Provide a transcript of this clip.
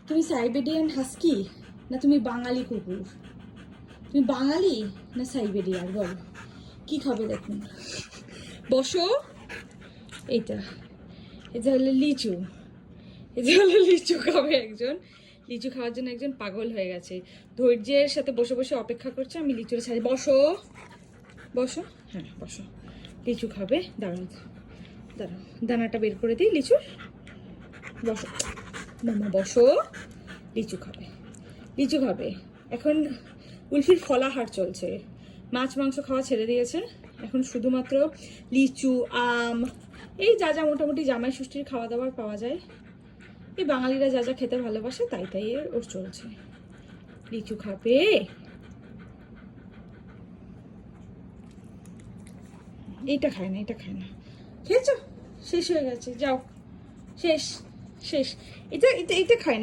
তুমি Siberian husky না তুমি বাঙালি কুকুর? তুমি বাঙালি না সাইবেরিয়ান? বলো কি খাবে দেখুন। বসো। এইটা এটা হলো লিচু। এটা হলো লিচু খাবে একজন। লিচু খাওয়ার জন্য একজন পাগল হয়ে গেছে, ধৈর্যের সাথে বসে বসে অপেক্ষা করছে আমি লিচুটা ছাড়ি। বসো বসো, হ্যাঁ বসো। লিচু খাবে, দাঁড়াও দাঁড়াও, দানাটা বের করে দিই লিচুর। বসো মামা, বসো। লিচু খাবে, লিচু খাবে। এখন উলফির ফলাহার চলছে, মাছ মাংস খাওয়া ছেড়ে দিয়েছে, এখন শুধুমাত্র লিচু, আম, এই যা যা মোটামুটি জামাই ষষ্ঠীর খাওয়া দাওয়ার পাওয়া যায়, এই বাঙালিরা যা যা খেতে ভালোবাসে তাই তাই ওর চলছে। লিচু খাবে। এইটা খায় না, এটা খায় না। খেয়েছো? শেষ হয়ে গেছে, যাও। শেষ শেষ। এটা এটা এটা খায় না।